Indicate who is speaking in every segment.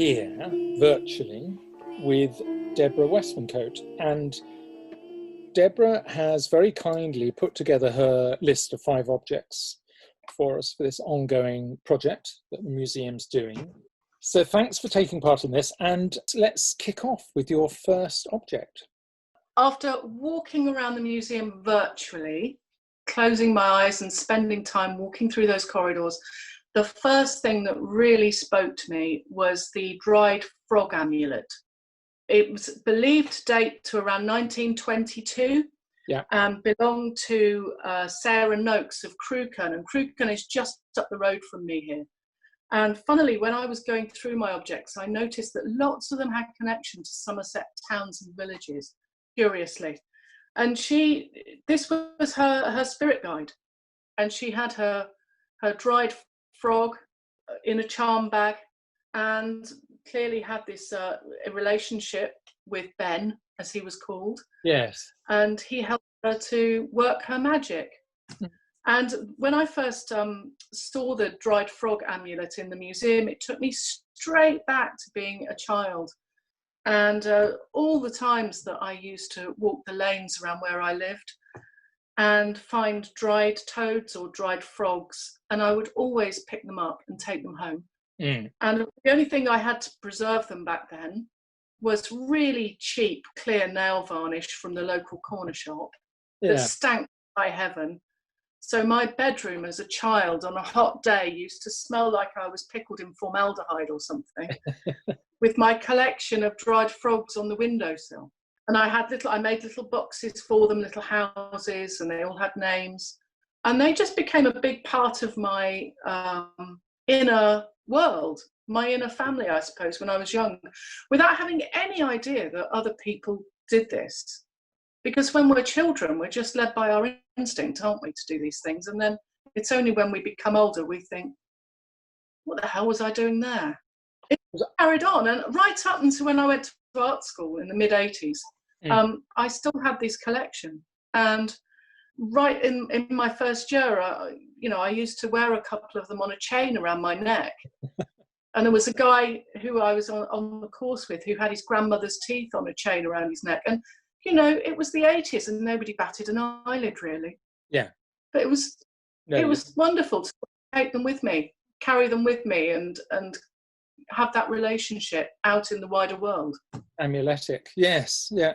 Speaker 1: here virtually with Deborah Westmancoat, and Deborah has very kindly put together her list of 5 objects for us for this ongoing project that the museum's doing. So thanks for taking part in this, and let's kick off with your first object.
Speaker 2: After walking around the museum virtually, closing my eyes and spending time walking through those corridors, the first thing that really spoke to me was the dried frog amulet. It was believed to date to around 1922 and belonged to Sarah Noakes of Crewkerne, and Crewkerne is just up the road from me here. And funnily, when I was going through my objects, I noticed that lots of them had connection to Somerset towns and villages, curiously. And this was her spirit guide. And she had her dried frog in a charm bag, and clearly had this relationship with Ben, as he was called.
Speaker 1: Yes.
Speaker 2: And he helped her to work her magic. And when I first saw the dried frog amulet in the museum, it took me straight back to being a child. And all the times that I used to walk the lanes around where I lived and find dried toads or dried frogs, and I would always pick them up and take them home. And the only thing I had to preserve them back then was really cheap, clear nail varnish from the local corner shop that stank by heaven. So my bedroom as a child on a hot day used to smell like I was pickled in formaldehyde or something, with my collection of dried frogs on the windowsill. And I made little boxes for them, little houses, and they all had names. And they just became a big part of my inner world, my inner family, I suppose, when I was young, without having any idea that other people did this. Because when we're children, we're just led by our instinct, aren't we, to do these things? And then it's only when we become older we think, what the hell was I doing there? It carried on, and right up until when I went to art school in the mid-80s, I still had this collection. And right in my first year, I used to wear a couple of them on a chain around my neck. And there was a guy who I was on the course with who had his grandmother's teeth on a chain around his neck. And, it was the 80s and nobody batted an eyelid, really.
Speaker 1: Yeah.
Speaker 2: But it was wonderful to take them with me, carry them with me, and have that relationship out in the wider world.
Speaker 1: Amuletic, yes, yeah.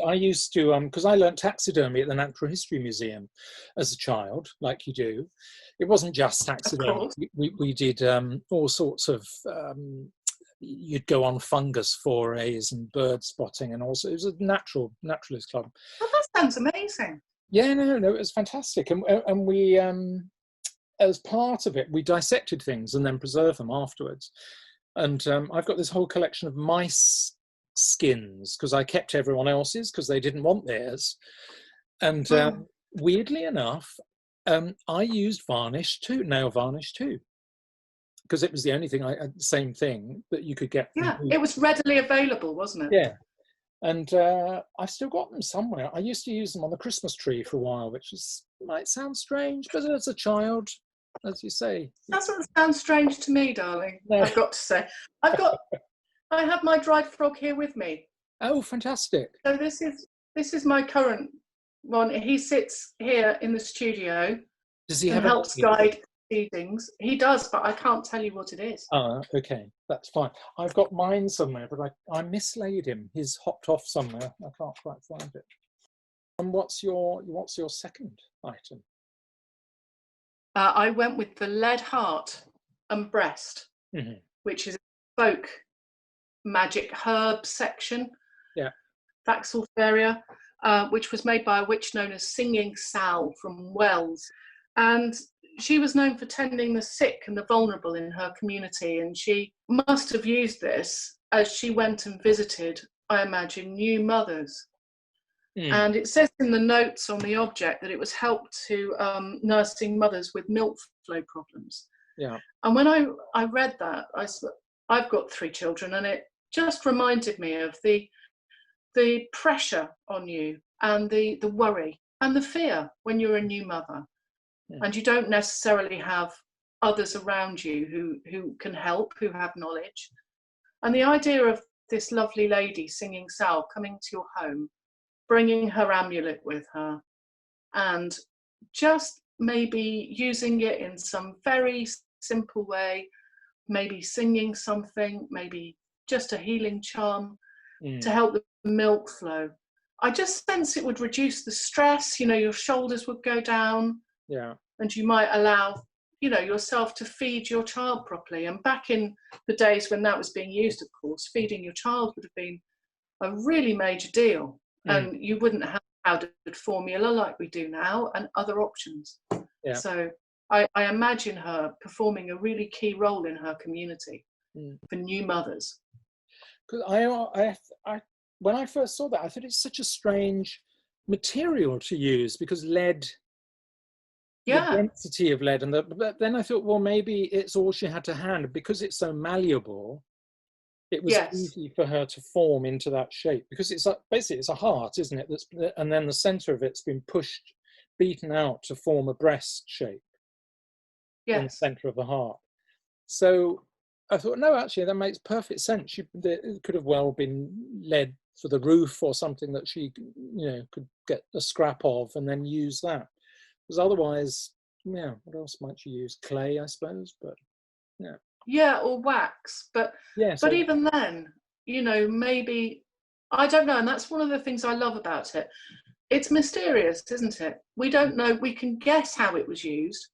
Speaker 1: I used to, because I learnt taxidermy at the Natural History Museum as a child, like you do. It wasn't just taxidermy. We did all sorts of. You'd go on fungus forays and bird spotting, and also it was a naturalist club.
Speaker 2: Oh, that sounds amazing.
Speaker 1: Yeah, no, it was fantastic, and we. As part of it, we dissected things and then preserved them afterwards. And I've got this whole collection of mice skins because I kept everyone else's because they didn't want theirs. And weirdly enough, I used varnish too, nail varnish too, because it was the only thing, same thing that you could get.
Speaker 2: Yeah, it was readily available, wasn't it?
Speaker 1: Yeah. And I've still got them somewhere. I used to use them on the Christmas tree for a while, which might sound strange, but as a child, as you say.
Speaker 2: Doesn't sound strange to me, darling. No. I've got to say. I have my dried frog here with me.
Speaker 1: Oh, fantastic.
Speaker 2: So this is my current one. He sits here in the studio.
Speaker 1: Does he have
Speaker 2: helps guide proceedings? He does, but I can't tell you what it is.
Speaker 1: Oh, okay. That's fine. I've got mine somewhere, but I mislaid him. He's hopped off somewhere. I can't quite find it. And what's your second item?
Speaker 2: I went with the lead heart and breast, which is a folk magic herb section.
Speaker 1: Yeah.
Speaker 2: Vaxel area, which was made by a witch known as Singing Sal from Wells. And she was known for tending the sick and the vulnerable in her community. And she must have used this as she went and visited, I imagine, new mothers. And it says in the notes on the object that it was helped to nursing mothers with milk flow problems.
Speaker 1: Yeah.
Speaker 2: And when I read that, I've got 3 children, and it just reminded me of the pressure on you and the worry and the fear when you're a new mother, and you don't necessarily have others around you who can help, who have knowledge. And the idea of this lovely lady singing Sal coming to your home, bringing her amulet with her, and just maybe using it in some very simple way, maybe singing something, maybe just a healing charm to help the milk flow. I just sense it would reduce the stress, your shoulders would go down.
Speaker 1: Yeah.
Speaker 2: And you might allow, yourself to feed your child properly. And back in the days when that was being used, of course, feeding your child would have been a really major deal. And you wouldn't have powdered formula like we do now and other options.
Speaker 1: Yeah.
Speaker 2: So I imagine her performing a really key role in her community for new mothers.
Speaker 1: Because I when I first saw that, I thought it's such a strange material to use, because lead, the density of lead, but then I thought, well, maybe it's all she had to hand, because it's so malleable. It was easy for her to form into that shape, because it's basically it's a heart, isn't it? And then the center of it's been beaten out to form a breast shape in the center of the heart. So I thought, no, actually, that makes perfect sense. It could have well been lead for the roof or something that she, could get a scrap of and then use that. Because otherwise, what else might you use? Clay, I suppose, but yeah.
Speaker 2: Yeah, or wax. But even then, maybe, I don't know. And that's one of the things I love about it. It's mysterious, isn't it? We don't know. We can guess how it was used,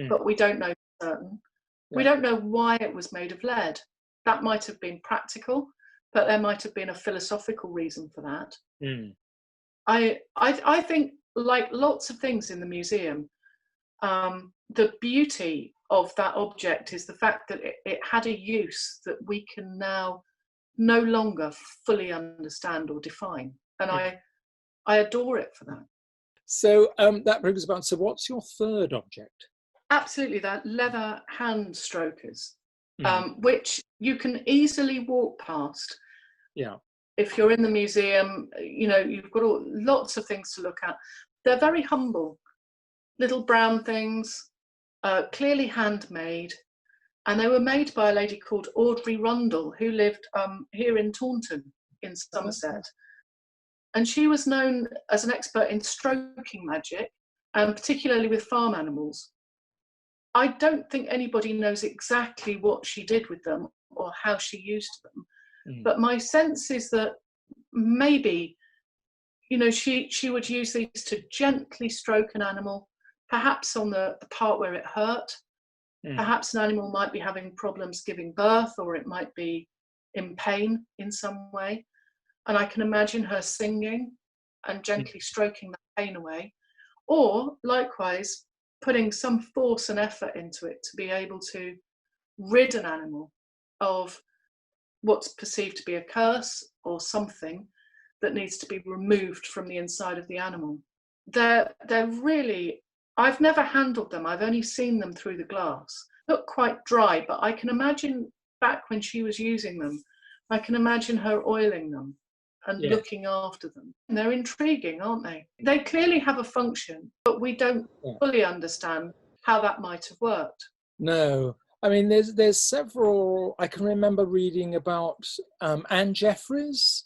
Speaker 2: but we don't know for certain. Yeah. We don't know why it was made of lead. That might have been practical, but there might have been a philosophical reason for that. I think, like lots of things in the museum, the beauty of that object is the fact that it had a use that we can now no longer fully understand or define. And I adore it for that.
Speaker 1: So that brings about, so what's your third object?
Speaker 2: Absolutely, that leather hand strokers, which you can easily walk past.
Speaker 1: Yeah.
Speaker 2: If you're in the museum, you've got lots of things to look at. They're very humble, little brown things, clearly handmade. And they were made by a lady called Audrey Rundle, who lived here in Taunton in Somerset. And she was known as an expert in stroking magic, and particularly with farm animals. I don't think anybody knows exactly what she did with them or how she used them. But my sense is that maybe, she would use these to gently stroke an animal, perhaps on the part where it hurt. Perhaps an animal might be having problems giving birth, or it might be in pain in some way. And I can imagine her singing and gently stroking that pain away. Or likewise, putting some force and effort into it to be able to rid an animal of what's perceived to be a curse or something that needs to be removed from the inside of the animal. They're really, I've never handled them. I've only seen them through the glass. Look quite dry, but I can imagine back when she was using them, I can imagine her oiling them and looking after them. And they're intriguing, aren't they? They clearly have a function, but we don't fully understand how that might have worked.
Speaker 1: No. I mean, there's several. I can remember reading about Anne Jeffreys,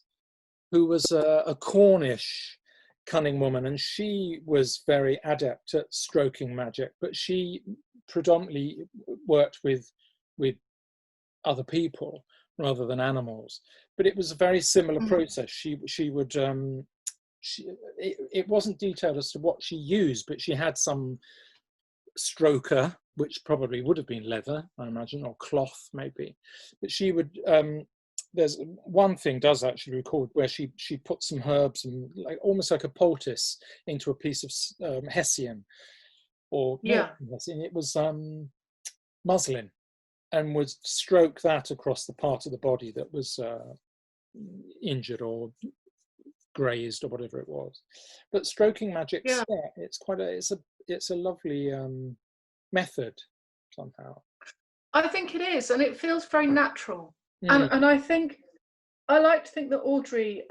Speaker 1: who was a Cornish cunning woman, and she was very adept at stroking magic, but she predominantly worked with other people rather than animals. But it was a very similar process. She would it wasn't detailed as to what she used, but she had some stroker, which probably would have been leather, I imagine, or cloth maybe. But she would there's one thing does actually record where she put some herbs and almost like a poultice into a piece of hessian, or hessian, it was muslin, and would stroke that across the part of the body that was injured or grazed or whatever it was. But stroking magic, it's a lovely method somehow.
Speaker 2: I think it is, and it feels very natural. And I think I like to think that Audrey,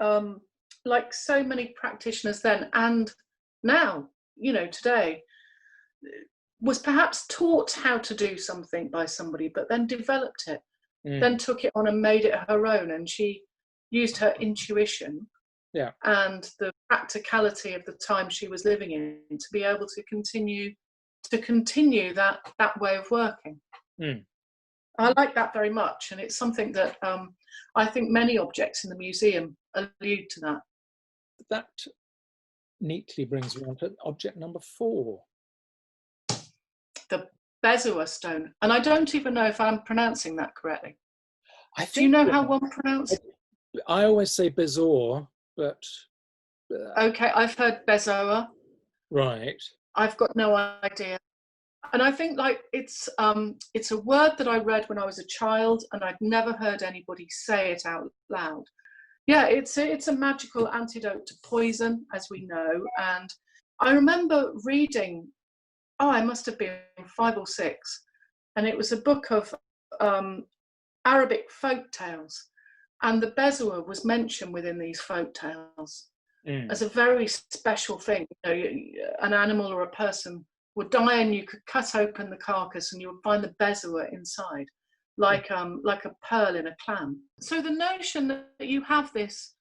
Speaker 2: like so many practitioners then and now, today, was perhaps taught how to do something by somebody, but then developed it then took it on and made it her own, and she used her intuition and the practicality of the time she was living in to be able to continue that way of working. I like that very much, and it's something that I think many objects in the museum allude to that.
Speaker 1: That neatly brings me on to object number 4.
Speaker 2: The Bezel stone, and I don't even know if I'm pronouncing that correctly.
Speaker 1: Do
Speaker 2: you know how one pronounces?
Speaker 1: I always say Bezel, but
Speaker 2: okay, I've heard Bezoa.
Speaker 1: Right.
Speaker 2: I've got no idea. And I think like it's a word that I read when I was a child, and I'd never heard anybody say it out loud. Yeah, it's a magical antidote to poison, as we know. And I remember reading, I must have been 5 or 6, and it was a book of Arabic folk tales, and the Bezel was mentioned within these folk tales as a very special thing. You know, an animal or a person would die, and you could cut open the carcass, and you would find the Bezel inside, like a pearl in a clam. So the notion that you have this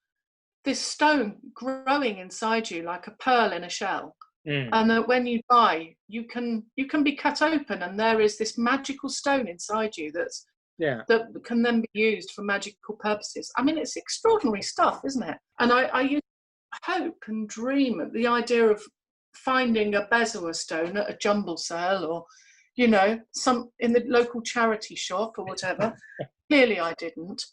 Speaker 2: stone growing inside you like a pearl in a shell, and that when you die, you can be cut open, and there is this magical stone inside you that can then be used for magical purposes. I mean, it's extraordinary stuff, isn't it? And I used to hope and dream at the idea of finding a Bezel stone at a jumble sale, or you know, some in the local charity shop or whatever. Clearly I didn't,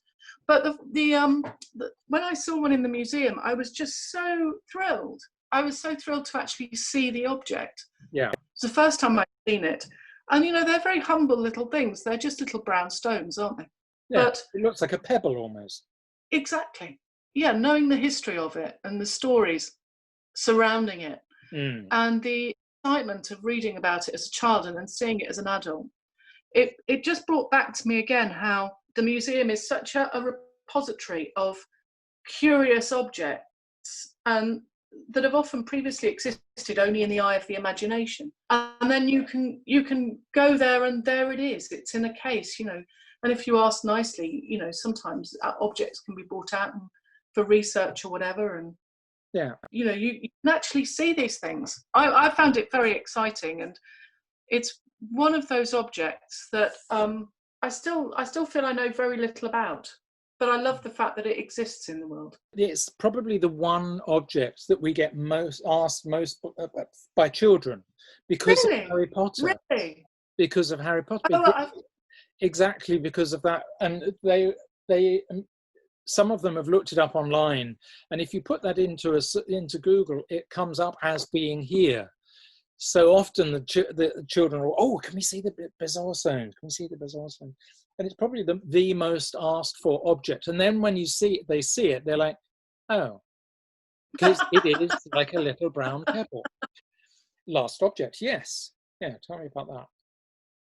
Speaker 2: but when I saw one in the museum, I was just so thrilled. I was so thrilled to actually see the object.
Speaker 1: Yeah,
Speaker 2: it's the first time I'd seen it. And you know, they're very humble little things. They're just little brown stones, aren't they?
Speaker 1: Yeah,
Speaker 2: but
Speaker 1: it looks like a pebble almost.
Speaker 2: Exactly. Yeah, knowing the history of it and the stories surrounding it, and the excitement of reading about it as a child and then seeing it as an adult, it just brought back to me again how the museum is such a repository of curious objects, and that have often previously existed only in the eye of the imagination. And then you can go there, and there it is. It's in a case, you know. And if you ask nicely, you know, sometimes objects can be brought out for research or whatever, and you know, you can actually see these things. I found it very exciting, and it's one of those objects that I still feel I know very little about, but I love the fact that it exists in the world.
Speaker 1: It's probably the one object that we get asked most by children because of Harry Potter.
Speaker 2: Really?
Speaker 1: Because of Harry Potter. Exactly because of that. And they some of them have looked it up online, and if you put that into Google, it comes up as being here. So often the children are, oh, can we see the Bezel stone? Can we see the Bezel stone? And it's probably the most asked for object. And then when they see it, they're like, oh, because it is like a little brown pebble. Last object, yes. Yeah, tell me about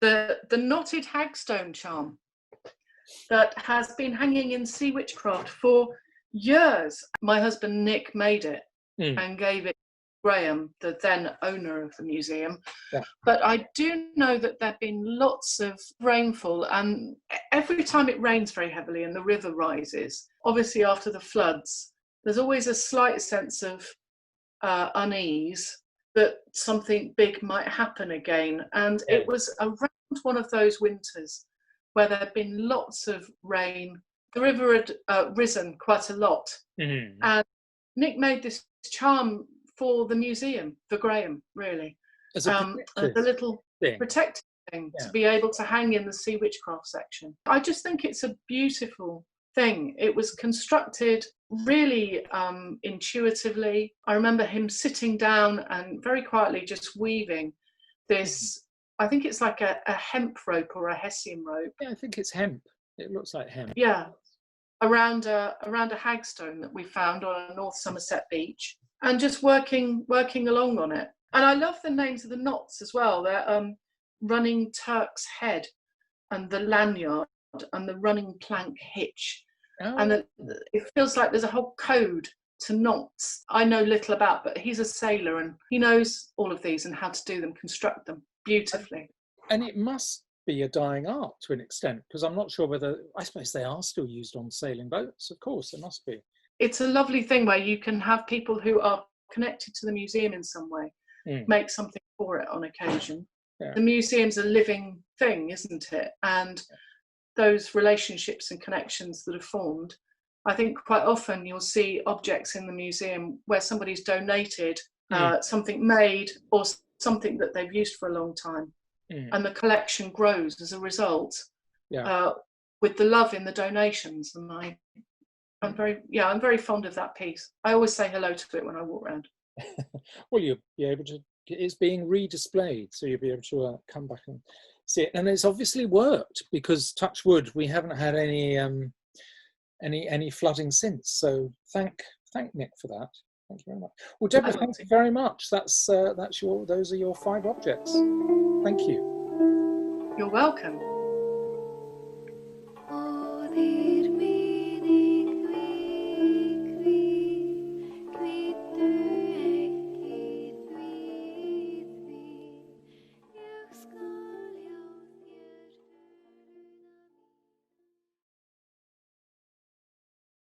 Speaker 2: that. The knotted Hagstone charm that has been hanging in Sea Witchcraft for years. My husband Nick made it and gave it to Graham, the then owner of the museum.
Speaker 1: Yeah.
Speaker 2: But I do know that there have been lots of rainfall, and every time it rains very heavily and the river rises, obviously after the floods, there's always a slight sense of unease that something big might happen again. And it was around one of those winters where there had been lots of rain. The river had risen quite a lot. And Nick made this charm for the museum, for Graham, really. As a little protective thing to be able to hang in the Sea Witchcraft section. I just think it's a beautiful thing. It was constructed really intuitively. I remember him sitting down and very quietly just weaving this, I think it's like a hemp rope or a hessian rope.
Speaker 1: Yeah, I think it's hemp. It looks like hemp.
Speaker 2: Yeah, around a hagstone that we found on a North Somerset beach, and just working along on it. And I love the names of the knots as well. They're running Turk's head, and the lanyard, and the running plank hitch. Oh. And it feels like there's a whole code to knots I know little about, but he's a sailor and he knows all of these and how to do them, construct them beautifully.
Speaker 1: And it must be a dying art to an extent, because I'm not sure whether, I suppose they are still used on sailing boats. Of course, they must be.
Speaker 2: It's a lovely thing where you can have people who are connected to the museum in some way make something for it on occasion. Yeah. The museum's a living thing, isn't it? And those relationships and connections that are formed, I think quite often you'll see objects in the museum where somebody's donated something made or something that they've used for a long time. And the collection grows as a result with the love in the donations. And I'm very fond of that piece. I always say hello to it when I walk around.
Speaker 1: Well, you'll be able to, it's being redisplayed, so you'll be able to come back and see it. And it's obviously worked, because touch wood, we haven't had any flooding since. So thank Nick for that. Thank you very much. Well, Deborah, thank you very much. Those are your 5 objects. Thank you.
Speaker 2: You're welcome.